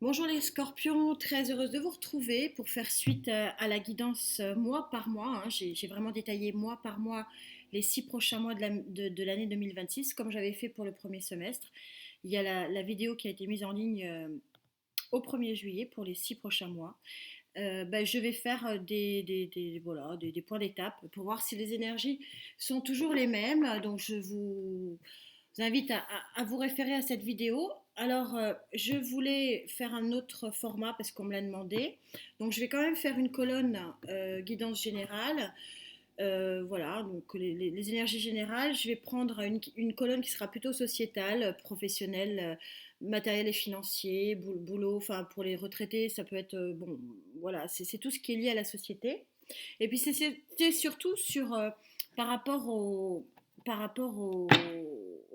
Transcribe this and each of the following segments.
Bonjour les scorpions, très heureuse de vous retrouver pour faire suite à la guidance mois par mois, hein. J'ai vraiment détaillé mois par mois les 6 prochains mois de l'année 2026, comme j'avais fait pour le premier semestre. Il y a la vidéo qui a été mise en ligne au 1er juillet pour les 6 prochains mois. Je vais faire voilà, des points d'étape pour voir si les énergies sont toujours les mêmes. Donc je vous invite à vous référer à cette vidéo. Alors, je voulais faire un autre format parce qu'on me l'a demandé. Donc, je vais quand même faire une colonne guidance générale. Voilà, donc les énergies générales. Je vais prendre une colonne qui sera plutôt sociétale, professionnelle, matériel et financier, boulot. Enfin, pour les retraités, ça peut être bon. Voilà, c'est tout ce qui est lié à la société. Et puis, c'était surtout sur par rapport au par rapport au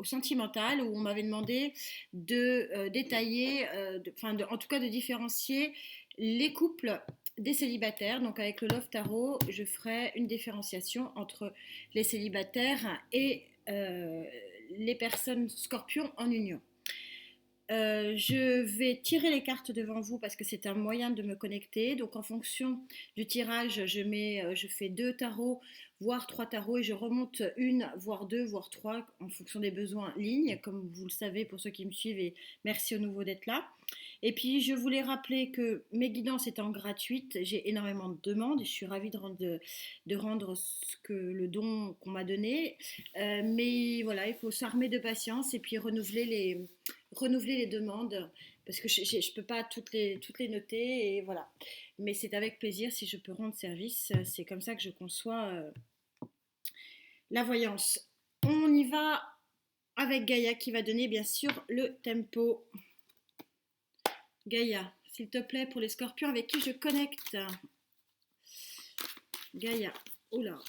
sentimental, où on m'avait demandé de détailler, en tout cas de différencier les couples des célibataires. Donc avec le Love Tarot, je ferai une différenciation entre les célibataires et les personnes scorpions en union. Je vais tirer les cartes devant vous parce que c'est un moyen de me connecter. Donc en fonction du tirage, je fais 2 tarots, voire 3 tarots, et je remonte une, voire deux, voire trois, en fonction des besoins lignes, comme vous le savez pour ceux qui me suivent, et merci au nouveau d'être là. Et puis je voulais rappeler que mes guidances étant gratuites, j'ai énormément de demandes et je suis ravie de rendre le don qu'on m'a donné. Mais voilà, il faut s'armer de patience et puis renouveler les demandes parce que je ne peux pas toutes les noter et voilà. Mais c'est avec plaisir si je peux rendre service. C'est comme ça que je conçois la voyance. On y va avec Gaïa qui va donner bien sûr le tempo. Gaïa, s'il te plaît, pour les scorpions avec qui je connecte. Gaïa, oula,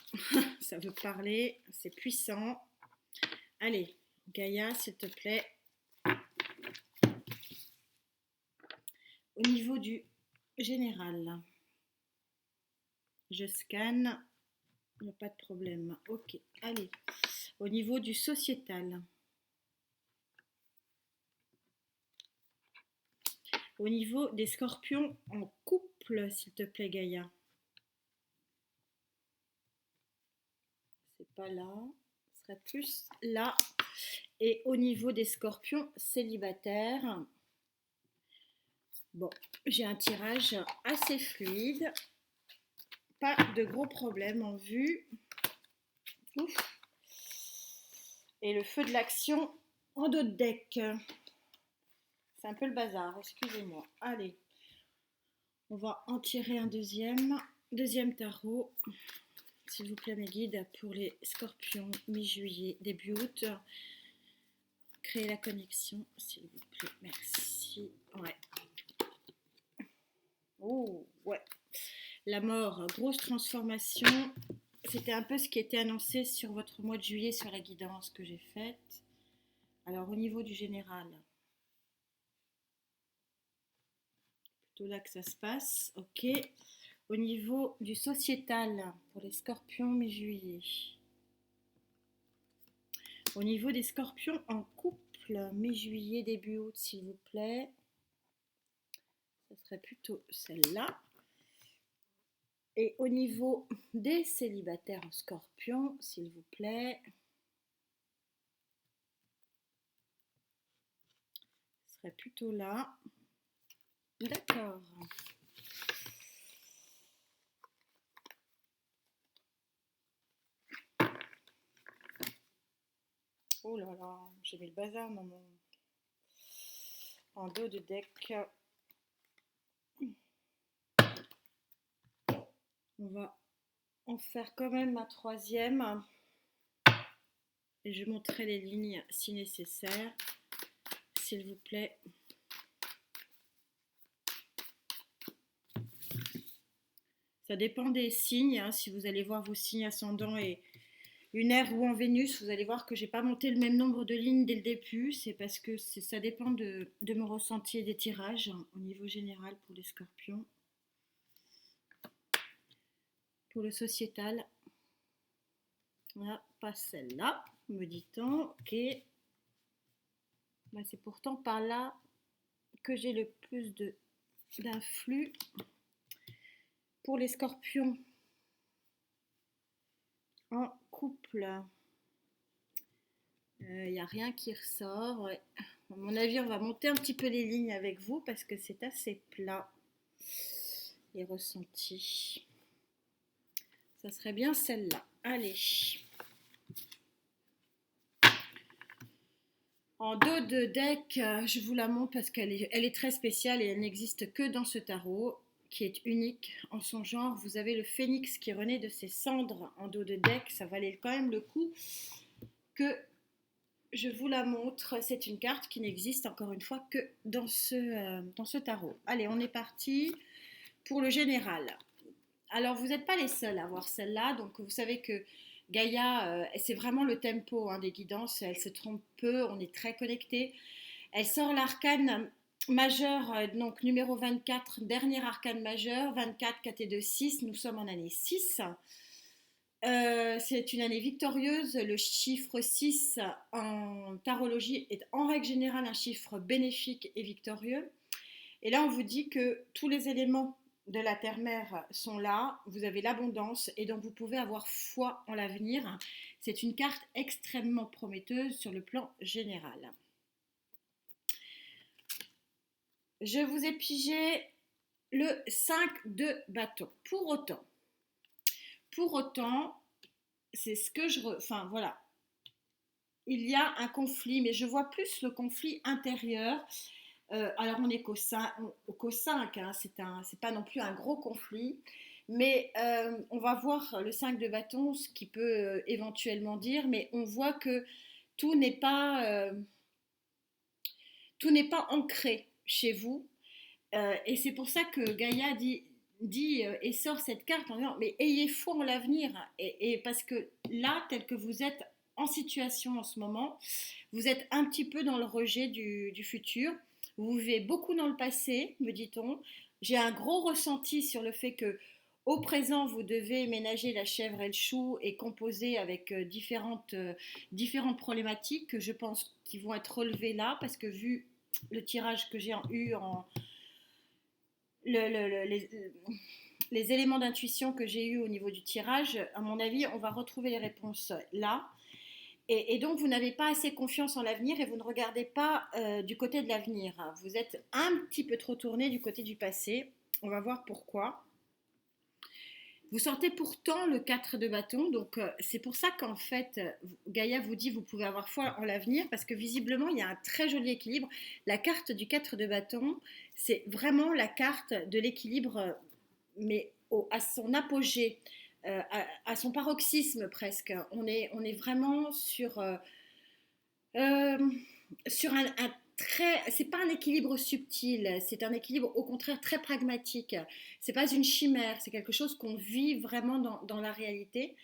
ça veut parler, c'est puissant. Allez, Gaïa, s'il te plaît. Au niveau du général, je scanne, il n'y a pas de problème. Ok, allez. Au niveau du sociétal, au niveau des scorpions en couple, s'il te plaît, Gaïa. C'est pas là, ce serait plus là. Et au niveau des scorpions célibataires, bon, j'ai un tirage assez fluide, pas de gros problèmes en vue. Ouf. Et le feu de l'action en dos de deck. C'est un peu le bazar, excusez-moi. Allez, on va en tirer un deuxième. Deuxième tarot, s'il vous plaît, mes guides, pour les scorpions, mi-juillet, début août. Créer la connexion, s'il vous plaît, merci. Ouais. Oh, ouais. La mort, grosse transformation. C'était un peu ce qui était annoncé sur votre mois de juillet, sur la guidance que j'ai faite. Alors, au niveau du général, plutôt là que ça se passe, ok. Au niveau du sociétal, pour les scorpions mi-juillet. Au niveau des scorpions en couple, mi-juillet, début août, s'il vous plaît. Ça serait plutôt celle-là. Et au niveau des célibataires en scorpion, s'il vous plaît. Ça serait plutôt là. D'accord. Oh là là, j'ai mis le bazar dans en dos de deck. On va en faire quand même un troisième. Et je montrerai les lignes si nécessaire. S'il vous plaît. Ça dépend des signes. Hein. Si vous allez voir vos signes ascendants et lunaire ou en Vénus, vous allez voir que j'ai pas monté le même nombre de lignes dès le début. C'est parce que ça dépend de mon ressenti et des tirages au niveau général pour les scorpions. Pour le sociétal, voilà, pas celle-là, me dit-on. Ok. Ben, c'est pourtant par là que j'ai le plus d'influx. Pour les scorpions en couple, il n'y a rien qui ressort. Ouais. À mon avis, on va monter un petit peu les lignes avec vous parce que c'est assez plat, les ressentis. Ça serait bien celle-là. Allez. En dos de deck, je vous la montre parce qu'elle est très spéciale et elle n'existe que dans ce tarot, qui est unique en son genre. Vous avez le phénix qui renaît de ses cendres en dos de deck. Ça valait quand même le coup que je vous la montre. C'est une carte qui n'existe encore une fois que dans ce tarot. Allez, on est parti pour le général. Alors, vous n'êtes pas les seuls à avoir celle-là. Donc, vous savez que Gaïa, c'est vraiment le tempo des guidances. Elle se trompe peu, on est très connectés. Elle sort l'arcane majeur, donc numéro 24, dernier arcane majeur, 24, 4 et 2, 6. Nous sommes en année 6. C'est une année victorieuse. Le chiffre 6 en tarologie est en règle générale un chiffre bénéfique et victorieux. Et là, on vous dit que tous les éléments de la terre-mère sont là, vous avez l'abondance et donc vous pouvez avoir foi en l'avenir. C'est une carte extrêmement prometteuse sur le plan général. Je vous ai pigé le 5 de bâton. Pour autant, c'est ce que enfin voilà, il y a un conflit, mais je vois plus le conflit intérieur. Alors on n'est qu'au 5, hein, c'est pas non plus un gros conflit, mais on va voir le 5 de bâton, ce qui peut éventuellement dire, mais on voit que tout n'est pas ancré chez vous, et c'est pour ça que Gaïa dit et sort cette carte en disant mais ayez foi en l'avenir, et parce que là, tel que vous êtes en situation en ce moment, vous êtes un petit peu dans le rejet du futur. Vous vivez beaucoup dans le passé, me dit-on. J'ai un gros ressenti sur le fait que au présent, vous devez ménager la chèvre et le chou et composer avec différentes problématiques que je pense qui vont être relevées là, parce que vu le tirage que j'ai eu les éléments d'intuition que j'ai eu au niveau du tirage, à mon avis, on va retrouver les réponses là. Et donc, vous n'avez pas assez confiance en l'avenir et vous ne regardez pas du côté de l'avenir. Vous êtes un petit peu trop tourné du côté du passé. On va voir pourquoi. Vous sortez pourtant le 4 de bâton. Donc, c'est pour ça qu'en fait, Gaïa vous dit vous pouvez avoir foi en l'avenir parce que visiblement, il y a un très joli équilibre. La carte du 4 de bâton, c'est vraiment la carte de l'équilibre, mais à son apogée. À son paroxysme presque. On est vraiment sur un très. C'est pas un équilibre subtil, c'est un équilibre au contraire très pragmatique. C'est pas une chimère, c'est quelque chose qu'on vit vraiment dans la réalité.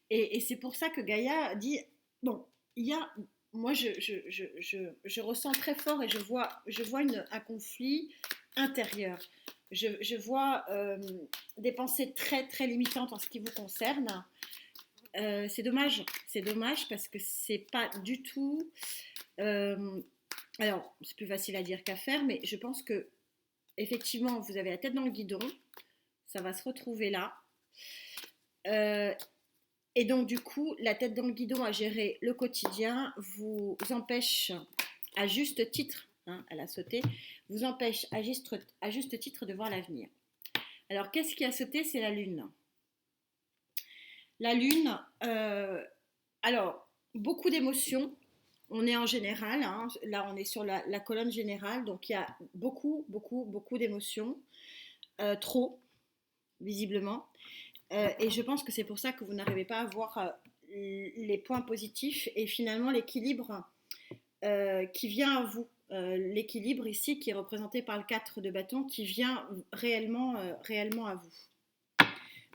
Et c'est pour ça que Gaïa dit bon, il y a. Moi, je ressens très fort et je vois un conflit intérieur. Je vois des pensées très très limitantes en ce qui vous concerne. C'est dommage parce que c'est pas du tout. Alors, c'est plus facile à dire qu'à faire, mais je pense que effectivement, vous avez la tête dans le guidon, ça va se retrouver là. Et donc, du coup, la tête dans le guidon à gérer le quotidien vous empêche, à juste titre, hein, elle a sauté, vous empêche à juste titre de voir l'avenir. Alors, qu'est-ce qui a sauté? C'est la lune. La lune, alors, beaucoup d'émotions. On est en général, hein, là on est sur la colonne générale, donc il y a beaucoup d'émotions, trop, visiblement. Et je pense que c'est pour ça que vous n'arrivez pas à voir les points positifs et finalement l'équilibre qui vient à vous. L'équilibre ici qui est représenté par le 4 de bâton qui vient réellement à vous.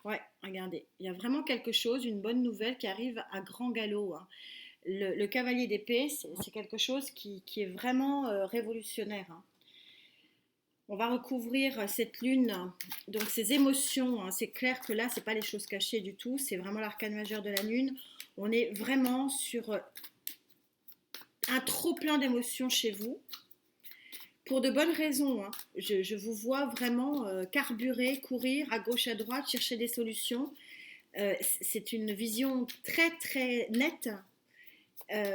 Ouais, regardez, il y a vraiment quelque chose, une bonne nouvelle qui arrive à grand galop, hein. Le cavalier d'épée, c'est quelque chose qui est vraiment révolutionnaire, hein. On va recouvrir cette lune, donc ces émotions, hein. C'est clair que là, c'est pas les choses cachées du tout, c'est vraiment l'arcane majeur de la lune. On est vraiment sur un trop plein d'émotions chez vous. pour de bonnes raisons, hein. Je vous vois vraiment carburer, courir à gauche, à droite, chercher des solutions. C'est une vision très très nette.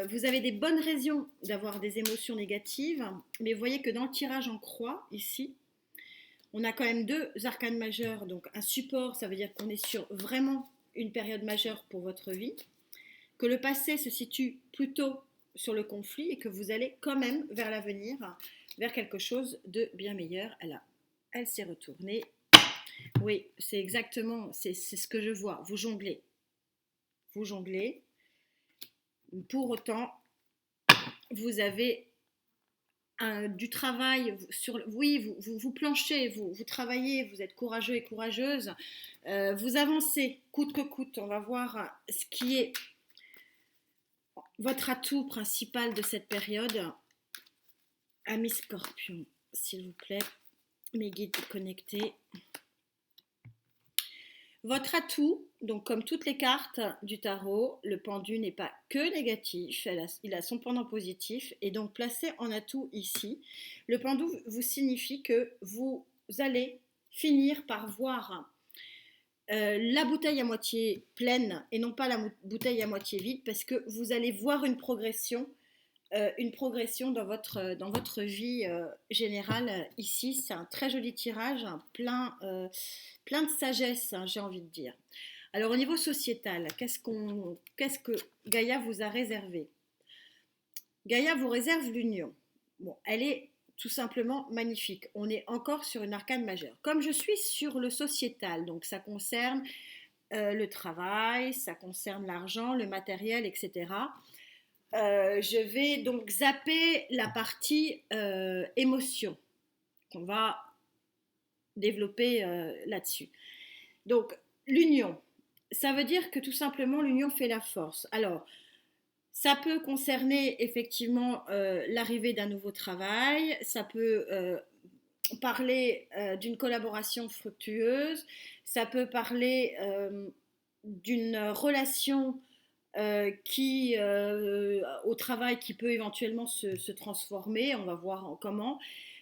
Vous avez des bonnes raisons d'avoir des émotions négatives, mais vous voyez que dans le tirage en croix, ici, on a quand même deux arcanes majeures, donc un support, ça veut dire qu'on est sur vraiment une période majeure pour votre vie, que le passé se situe plutôt sur le conflit et que vous allez quand même vers l'avenir, vers quelque chose de bien meilleur. Elle s'est retournée. Oui, c'est exactement, c'est ce que je vois. Vous jonglez. Vous jonglez. Pour autant, vous avez du travail sur, oui, vous planchez, vous travaillez, vous êtes courageux et courageuse, vous avancez coûte que coûte. On va voir ce qui est votre atout principal de cette période. Ami Scorpion, s'il vous plaît, mes guides connectés. Votre atout, donc comme toutes les cartes du tarot, le pendu n'est pas que négatif, il a son pendant positif, et donc placé en atout ici, le pendu vous signifie que vous allez finir par voir la bouteille à moitié pleine et non pas la bouteille à moitié vide, parce que vous allez voir une progression dans votre vie générale ici. C'est un très joli tirage, plein de sagesse, hein, j'ai envie de dire. Alors au niveau sociétal, qu'est-ce que Gaïa vous a réservé? Gaïa vous réserve l'union. Bon, elle est tout simplement magnifique. On est encore sur une arcane majeure. Comme je suis sur le sociétal, donc ça concerne le travail, ça concerne l'argent, le matériel, etc. Je vais donc zapper la partie émotion qu'on va développer là-dessus. Donc, l'union, ça veut dire que tout simplement l'union fait la force. Alors, ça peut concerner effectivement l'arrivée d'un nouveau travail, ça peut parler d'une collaboration fructueuse, ça peut parler d'une relation au travail qui peut éventuellement se transformer, on va voir comment.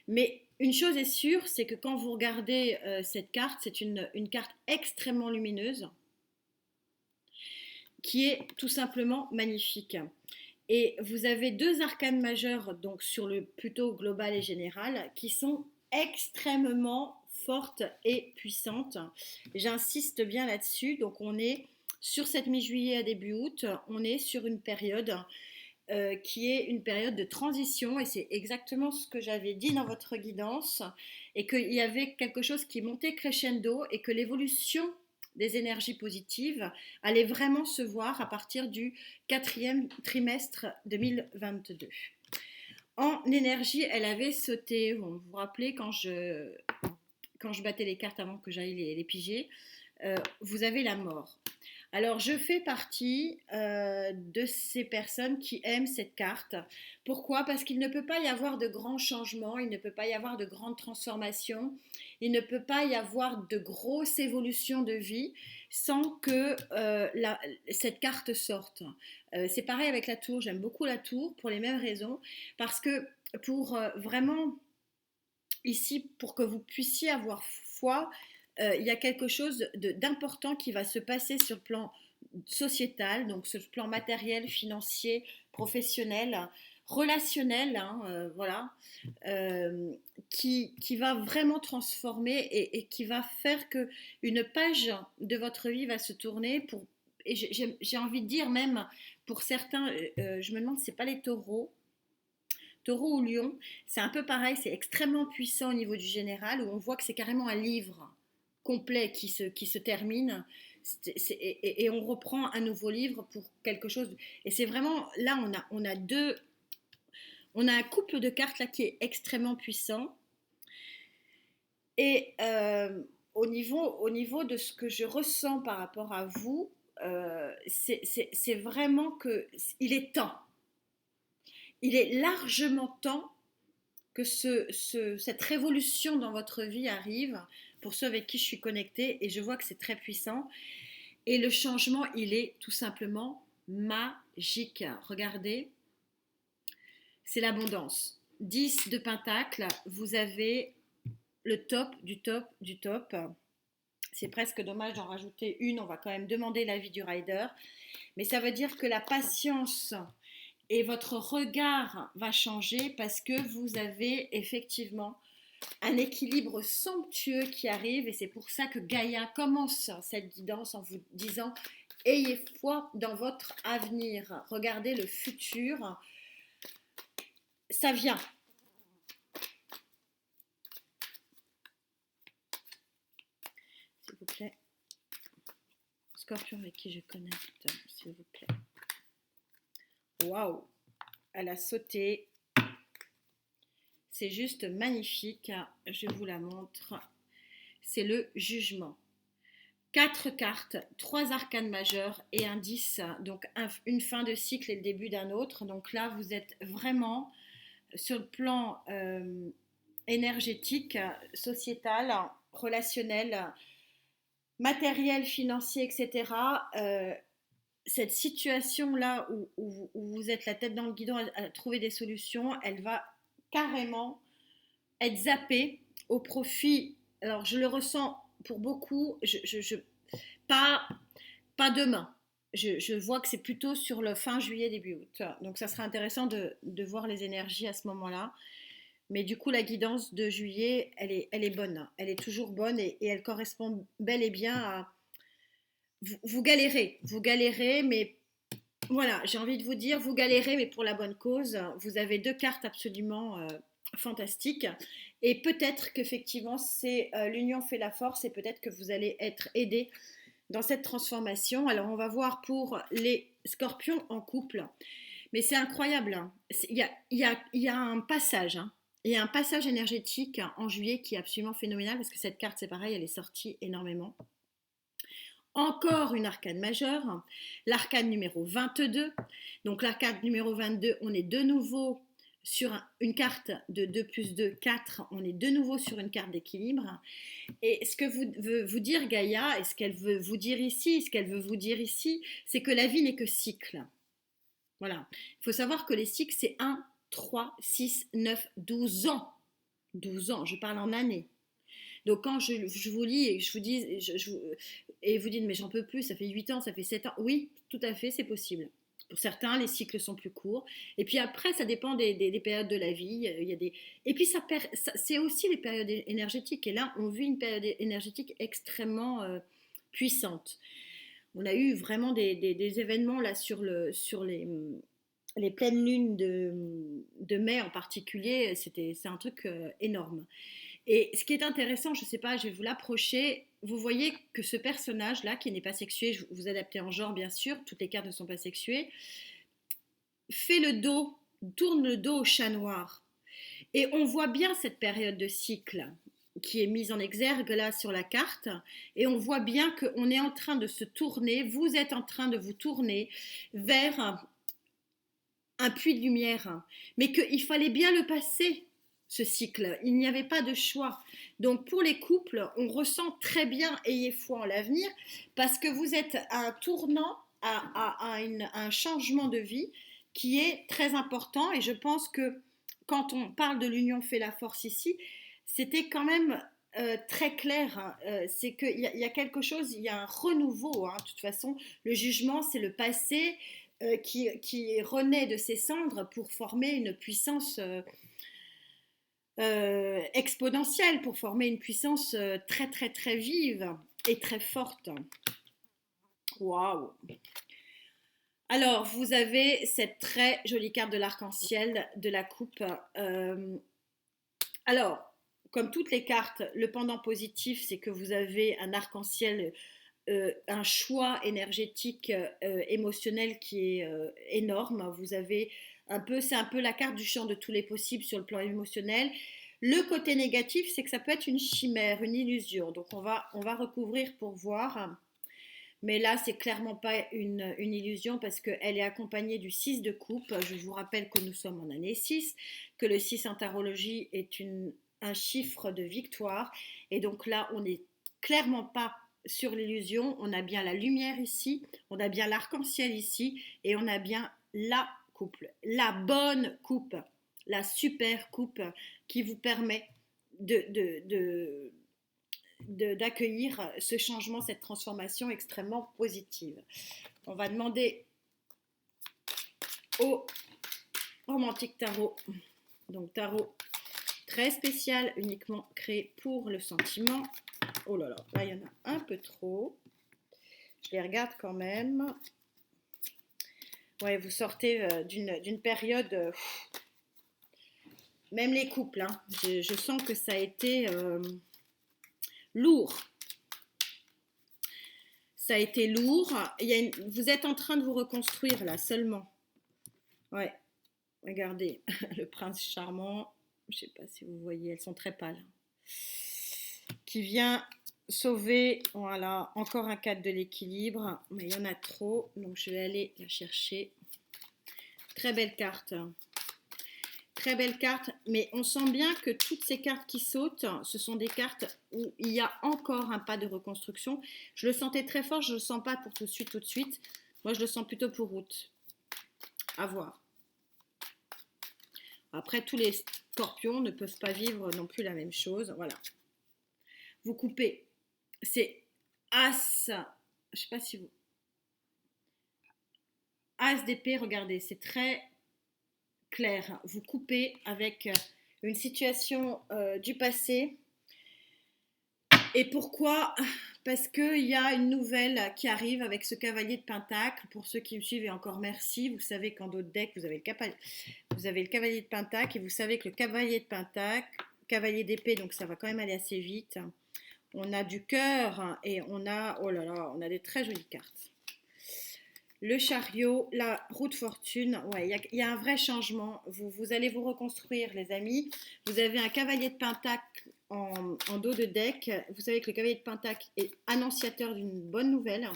Mais une chose est sûre, c'est que quand vous regardez cette carte, c'est une carte extrêmement lumineuse qui est tout simplement magnifique. Et vous avez deux arcanes majeures, donc sur le plutôt global et général, qui sont extrêmement fortes et puissantes. J'insiste bien là-dessus. Donc on est sur cette mi-juillet à début août, on est sur une période qui est une période de transition, et c'est exactement ce que j'avais dit dans votre guidance, et qu'il y avait quelque chose qui montait crescendo et que l'évolution des énergies positives allait vraiment se voir à partir du 4e trimestre 2022. En énergie, elle avait sauté, vous vous rappelez quand je battais les cartes avant que j'aille les piger, vous avez la mort. Alors, je fais partie de ces personnes qui aiment cette carte. Pourquoi? Parce qu'il ne peut pas y avoir de grands changements, il ne peut pas y avoir de grandes transformations, il ne peut pas y avoir de grosses évolutions de vie sans que cette carte sorte. C'est pareil avec la tour, j'aime beaucoup la tour pour les mêmes raisons, parce que pour vraiment, ici, pour que vous puissiez avoir foi, il y a quelque chose d'important qui va se passer sur le plan sociétal, donc sur le plan matériel, financier, professionnel, relationnel, hein, voilà, qui va vraiment transformer et qui va faire que une page de votre vie va se tourner pour, et j'ai envie de dire même pour certains, je me demande si c'est pas les taureaux. Taureau ou lion, c'est un peu pareil, c'est extrêmement puissant au niveau du général, où on voit que c'est carrément un livre complet qui se termine, et on reprend un nouveau livre pour quelque chose. Et c'est vraiment, là on a un couple de cartes là qui est extrêmement puissant. Et au niveau de ce que je ressens par rapport à vous, c'est vraiment qu'il est temps. Il est largement temps que cette révolution dans votre vie arrive, pour ceux avec qui je suis connectée, et je vois que c'est très puissant. Et le changement, il est tout simplement magique. Regardez, c'est l'abondance. 10 de pentacle, vous avez le top du top du top. C'est presque dommage d'en rajouter une, on va quand même demander l'avis du rider. Mais ça veut dire que la patience et votre regard va changer parce que vous avez effectivement un équilibre somptueux qui arrive et c'est pour ça que Gaïa commence cette guidance en vous disant ayez foi dans votre avenir, regardez le futur, ça vient. S'il vous plaît. Scorpion avec qui je connecte, s'il vous plaît. Waouh, elle a sauté. C'est juste magnifique. Je vous la montre. C'est le jugement. 4 cartes, 3 arcanes majeures et un 10. Donc une fin de cycle et le début d'un autre. Donc là, vous êtes vraiment sur le plan énergétique, sociétal, relationnel, matériel, financier, etc. Cette situation-là où vous êtes la tête dans le guidon à trouver des solutions, elle va carrément être zappée au profit. Alors, je le ressens pour beaucoup, pas demain. Je vois que c'est plutôt sur le fin juillet, début août. Donc, ça sera intéressant de voir les énergies à ce moment-là. Mais du coup, la guidance de juillet, elle est bonne. Elle est toujours bonne et elle correspond bel et bien à... Vous galérez, mais voilà, j'ai envie de vous dire, vous galérez, mais pour la bonne cause. Vous avez 2 cartes absolument fantastiques. Et peut-être qu'effectivement, c'est l'union fait la force et peut-être que vous allez être aidé dans cette transformation. Alors, on va voir pour les scorpions en couple. Mais c'est incroyable. Hein. Il y a un passage. Hein. Il y a un passage énergétique en juillet qui est absolument phénoménal parce que cette carte, c'est pareil, elle est sortie énormément. Encore une arcane majeure, l'arcane numéro 22. Donc l'arcane numéro 22, on est de nouveau sur une carte de 2 plus 2, 4. On est de nouveau sur une carte d'équilibre. Et ce que veut vous dire Gaïa, et ce qu'elle veut vous dire ici, c'est que la vie n'est que cycle. Voilà. Il faut savoir que les cycles, c'est 1, 3, 6, 9, 12 ans. 12 ans, je parle en années. Donc quand je vous lis et je vous dis, et vous dites mais j'en peux plus, ça fait 8 ans, ça fait 7 ans, oui, tout à fait, c'est possible. Pour certains, les cycles sont plus courts. Et puis après, ça dépend des périodes de la vie. Il y a des... Et puis c'est aussi les périodes énergétiques. Et là, on vit une période énergétique extrêmement puissante. On a eu vraiment des événements là sur les pleines lunes de mai en particulier. C'est un truc énorme. Et ce qui est intéressant, je ne sais pas, je vais vous l'approcher. Vous voyez que ce personnage-là, qui n'est pas sexué, je vous adaptez en genre bien sûr, toutes les cartes ne sont pas sexuées, fait le dos, tourne le dos au chat noir. Et on voit bien cette période de cycle qui est mise en exergue là sur la carte. Et on voit bien qu'on est en train de se tourner, vous êtes en train de vous tourner vers un puits de lumière. Mais qu'il fallait bien le passer ce cycle. Il n'y avait pas de choix. Donc pour les couples, on ressent très bien ayez foi en l'avenir parce que vous êtes à un tournant, à un changement de vie qui est très important et je pense que quand on parle de l'union fait la force ici, c'était quand même très clair. Hein. C'est qu'il y a quelque chose, il y a un renouveau. Hein. De toute façon, le jugement, c'est le passé qui renaît de ses cendres pour former une puissance exponentielle, pour former une puissance très très très vive et très forte. Waouh! Alors, vous avez cette très jolie carte de l'arc-en-ciel de la coupe. Alors, comme toutes les cartes, le pendant positif, c'est que vous avez un arc-en-ciel, un choix énergétique, émotionnel qui est énorme. Vous avez c'est un peu la carte du champ de tous les possibles sur le plan émotionnel. Le côté négatif, c'est que ça peut être une chimère, une illusion. Donc, on va recouvrir pour voir. Mais là, c'est clairement pas une illusion parce qu'elle est accompagnée du 6 de coupe. Je vous rappelle que nous sommes en année 6, que le 6 en tarologie est un chiffre de victoire. Et donc là, on n'est clairement pas sur l'illusion. On a bien la lumière ici, on a bien l'arc-en-ciel ici et on a bien la coupe, la bonne coupe. la super coupe qui vous permet d'accueillir ce changement, cette transformation extrêmement positive. On va demander au Romantique Tarot, donc tarot très spécial, uniquement créé pour le sentiment. Oh là là, là il y en a un peu trop. Je les regarde quand même. Ouais, vous sortez d'une période, même les couples, hein, je sens que ça a été lourd. Ça a été lourd. Vous êtes en train de vous reconstruire là seulement. Ouais, regardez, le prince charmant, je ne sais pas si vous voyez, elles sont très pâles. Qui vient sauver, voilà, encore un 4 de l'équilibre, mais il y en a trop, donc je vais aller la chercher. Très belle carte. Très belle carte, mais on sent bien que toutes ces cartes qui sautent, ce sont des cartes où il y a encore un pas de reconstruction. Je le sentais très fort, je ne le sens pas pour tout de suite. Moi, je le sens plutôt pour août. À voir. Après, tous les scorpions ne peuvent pas vivre non plus la même chose. Voilà. Vous coupez. C'est As. Je ne sais pas si vous... As d'épée, regardez, c'est très clair. Vous coupez avec une situation du passé. Et pourquoi? Parce qu'il y a une nouvelle qui arrive avec ce cavalier de pentacle. Pour ceux qui me suivent, et encore merci. Vous savez qu'en d'autres decks, vous avez le cavalier de pentacle. Et vous savez que le cavalier de pentacle, cavalier d'épée, donc ça va quand même aller assez vite. On a du cœur et on a, oh là là, on a des très jolies cartes. Le chariot, la roue de fortune, ouais, il y a un vrai changement. Vous allez vous reconstruire, les amis. Vous avez un cavalier de pentacle en dos de deck. Vous savez que le cavalier de pentacle est annonciateur d'une bonne nouvelle.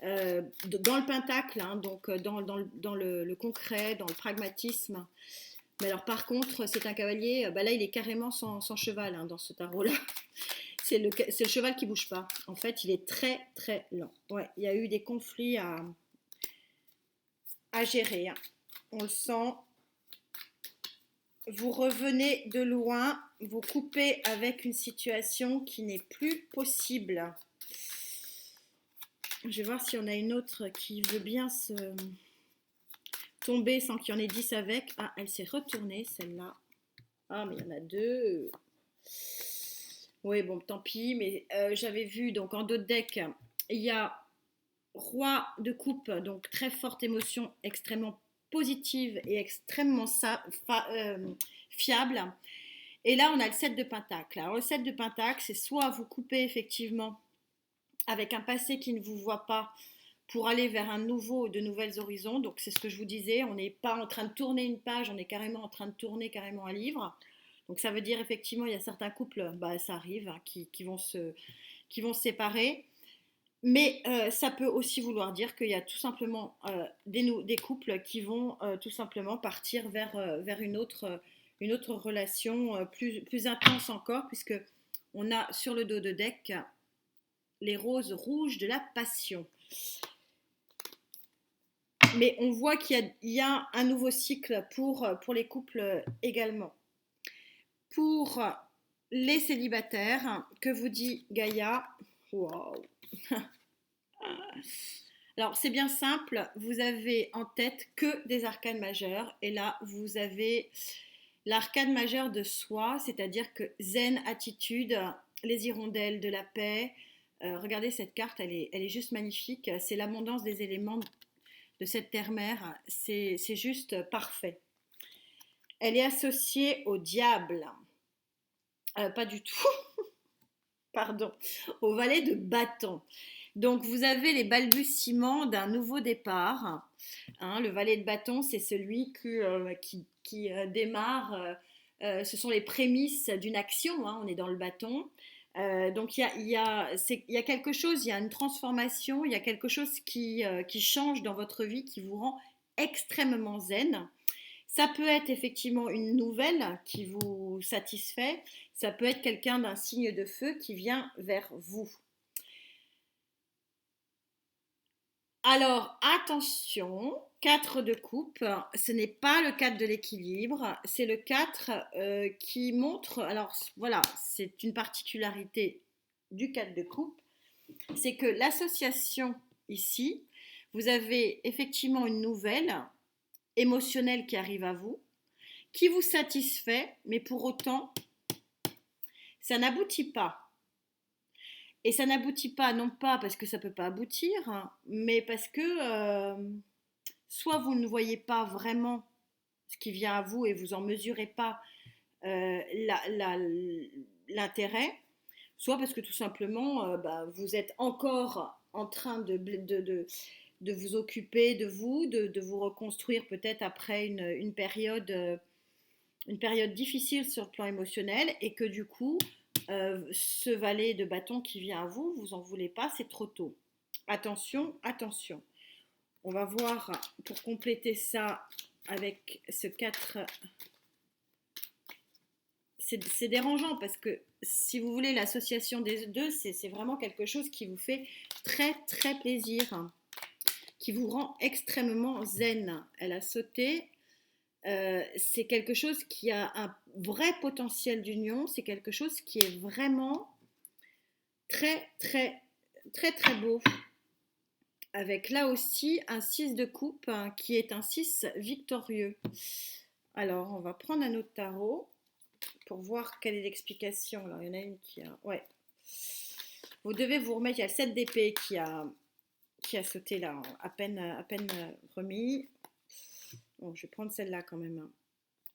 Dans le pentacle, hein, donc dans le concret, dans le pragmatisme. Mais alors par contre, c'est un cavalier, bah là il est carrément sans cheval hein, dans ce tarot-là. C'est le cheval qui ne bouge pas. En fait, il est très très lent. Ouais, il y a eu des conflits à gérer. Hein. On le sent. Vous revenez de loin, vous coupez avec une situation qui n'est plus possible. Je vais voir si on a une autre qui veut bien se tomber sans qu'il y en ait 10 avec. Ah, elle s'est retournée celle-là. Ah, mais il y en a deux. Oui, bon, tant pis, mais j'avais vu, donc en dos de deck, il y a roi de coupe, donc très forte émotion, extrêmement positive et extrêmement fiable. Et là, on a le 7 de pentacle. Alors, le 7 de pentacle, c'est soit vous coupez effectivement avec un passé qui ne vous voit pas pour aller vers un nouveau, de nouvelles horizons. Donc, c'est ce que je vous disais, on n'est pas en train de tourner une page, on est carrément en train de tourner carrément un livre. Donc ça veut dire effectivement, il y a certains couples, bah, ça arrive, hein, qui vont se séparer. Mais ça peut aussi vouloir dire qu'il y a tout simplement des couples qui vont tout simplement partir vers une autre relation plus intense encore, puisque on a sur le dos de deck les roses rouges de la passion. Mais on voit qu'il y a un nouveau cycle pour les couples également. Pour les célibataires, que vous dit Gaïa? Waouh. Alors c'est bien simple, vous avez en tête que des arcanes majeures et là vous avez l'arcane majeur de soi, c'est-à-dire que zen, attitude, les hirondelles de la paix. Regardez cette carte, elle est juste magnifique, c'est l'abondance des éléments de cette terre-mère, c'est juste parfait. Elle est associée au diable. Pas du tout, pardon, au valet de bâton. Donc vous avez les balbutiements d'un nouveau départ. Hein, le valet de bâton, c'est celui qui démarre, ce sont les prémices d'une action, hein, on est dans le bâton. Donc il y a quelque chose, il y a une transformation, il y a quelque chose qui change dans votre vie, qui vous rend extrêmement zen. Ça peut être effectivement une nouvelle qui vous satisfait, ça peut être quelqu'un d'un signe de feu qui vient vers vous. Alors attention, 4 de coupe, ce n'est pas le 4 de l'équilibre, c'est le 4 qui montre, alors voilà, c'est une particularité du 4 de coupe, c'est que l'association ici, vous avez effectivement une nouvelle émotionnelle qui arrive à vous, qui vous satisfait, mais pour autant, ça n'aboutit pas. Et ça n'aboutit pas, non pas parce que ça ne peut pas aboutir, hein, mais parce que soit vous ne voyez pas vraiment ce qui vient à vous et vous en mesurez pas euh, l'intérêt, soit parce que tout simplement vous êtes encore en train de vous occuper de vous, de vous reconstruire peut-être après une période difficile sur le plan émotionnel et que du coup, ce valet de bâton qui vient à vous, vous en voulez pas, c'est trop tôt. Attention, attention. On va voir pour compléter ça avec ce 4. C'est dérangeant parce que si vous voulez l'association des deux, c'est vraiment quelque chose qui vous fait très très plaisir, qui vous rend extrêmement zen. Elle a sauté. C'est quelque chose qui a un vrai potentiel d'union, c'est quelque chose qui est vraiment très très très très beau. Avec là aussi un 6 de coupe hein, qui est un 6 victorieux. Alors on va prendre un autre tarot pour voir quelle est l'explication. Alors il y en a une qui a... Ouais. Vous devez vous remettre, il y a le 7 d'épée qui a sauté là, à peine remis. Bon, je vais prendre celle-là quand même.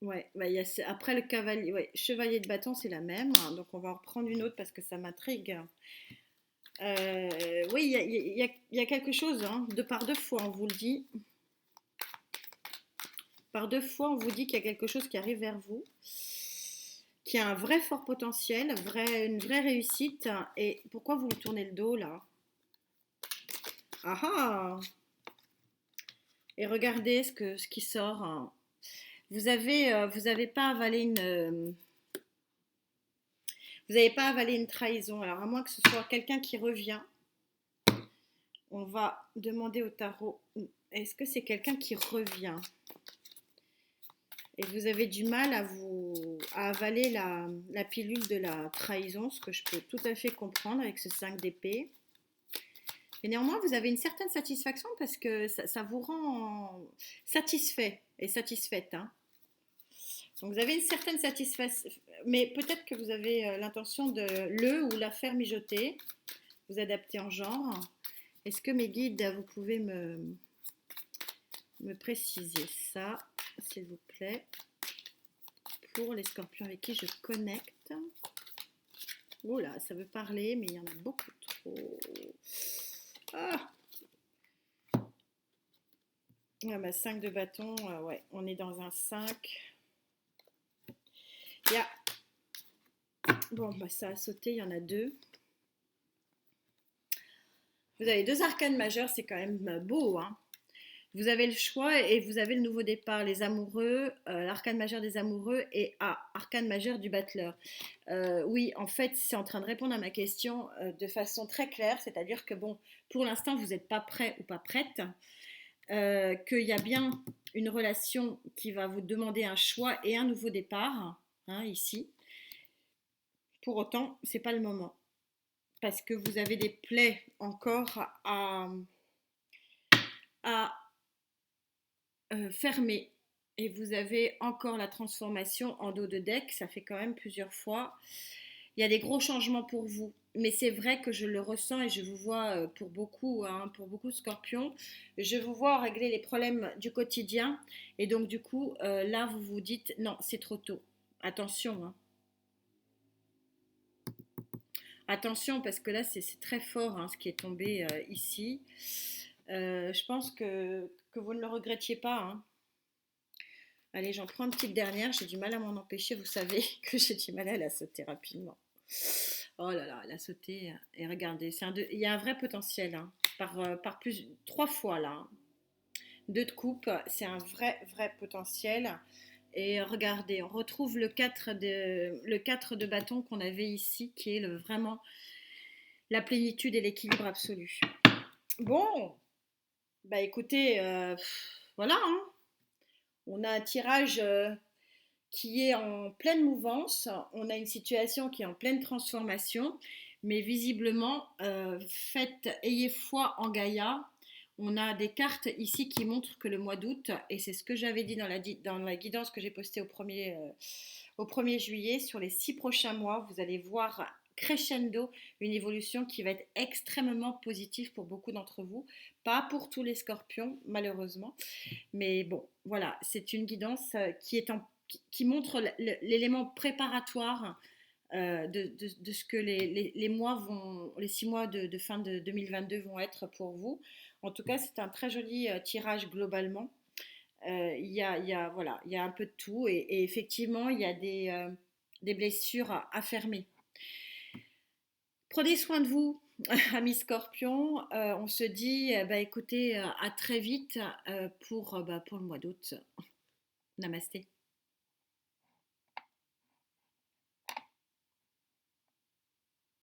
Ouais, bah, après le cavalier, ouais, chevalier de bâton, c'est la même. Hein, donc on va en reprendre une autre parce que ça m'intrigue. Oui, il y a quelque chose, hein, de par deux fois, on vous le dit. Par deux fois, on vous dit qu'il y a quelque chose qui arrive vers vous, qui a un vrai fort potentiel, une vraie réussite. Et pourquoi vous lui tournez le dos là? Ah ah! Et regardez ce qui sort. Hein. Vous avez pas avalé vous n'avez pas avalé une trahison. Alors à moins que ce soit quelqu'un qui revient, on va demander au tarot. Est-ce que c'est quelqu'un qui revient? Et vous avez du mal à avaler la pilule de la trahison, ce que je peux tout à fait comprendre avec ce 5 d'épée. Et néanmoins, vous avez une certaine satisfaction parce que ça vous rend satisfait et satisfaite. Hein. Donc vous avez une certaine satisfaction, mais peut-être que vous avez l'intention de le ou la faire mijoter, vous adapter en genre. Est-ce que mes guides, vous pouvez me préciser ça, s'il vous plaît, pour les scorpions avec qui je connecte. Oh là, ça veut parler, mais il y en a beaucoup trop. Ah ouais, bah 5 de bâton, ouais, on est dans un 5. Il y a... Bon, bah ça a sauté, il y en a 2. Vous avez 2 arcanes majeures, c'est quand même beau, hein. Vous avez le choix et vous avez le nouveau départ, les amoureux, l'arcane majeur des amoureux et arcane majeur du battleur. Oui, en fait, c'est en train de répondre à ma question de façon très claire, c'est-à-dire que bon, pour l'instant, vous n'êtes pas prêt ou pas prête, qu'il y a bien une relation qui va vous demander un choix et un nouveau départ, hein, ici. Pour autant, c'est pas le moment parce que vous avez des plaies encore à fermé et vous avez encore la transformation en dos de deck, ça fait quand même plusieurs fois. Il y a des gros changements pour vous, mais c'est vrai que je le ressens et je vous vois pour beaucoup de scorpions, je vous vois régler les problèmes du quotidien et donc du coup là vous vous dites non c'est trop tôt, attention hein. Attention parce que là c'est très fort hein, ce qui est tombé ici. Je pense que vous ne le regrettiez pas hein. Allez, j'en prends une petite dernière. J'ai du mal à m'en empêcher. Vous savez que j'ai du mal à la sauter rapidement. Oh là là, elle a sauté. Et regardez, il y a un vrai potentiel. Hein, par 3 fois là. 2 de coupe, c'est un vrai potentiel. Et regardez, on retrouve le 4 de bâton qu'on avait ici, qui est vraiment la plénitude et l'équilibre absolu. Bon, bah écoutez, voilà, hein, on a un tirage qui est en pleine mouvance, on a une situation qui est en pleine transformation, mais visiblement, ayez foi en Gaïa. On a des cartes ici qui montrent que le mois d'août, et c'est ce que j'avais dit dans la guidance que j'ai postée au 1er juillet, sur les 6 prochains mois, vous allez voir crescendo une évolution qui va être extrêmement positive pour beaucoup d'entre vous. Pas pour tous les scorpions, malheureusement. Mais bon, voilà, c'est une guidance qui montre l'élément préparatoire de ce que les 6 mois de fin de 2022 vont être pour vous. En tout cas, c'est un très joli tirage globalement. Voilà, il y a un peu de tout et effectivement, il y a des blessures à fermer. Prenez soin de vous, amis scorpions. On se dit, bah, écoutez, à très vite pour le mois d'août. Namasté.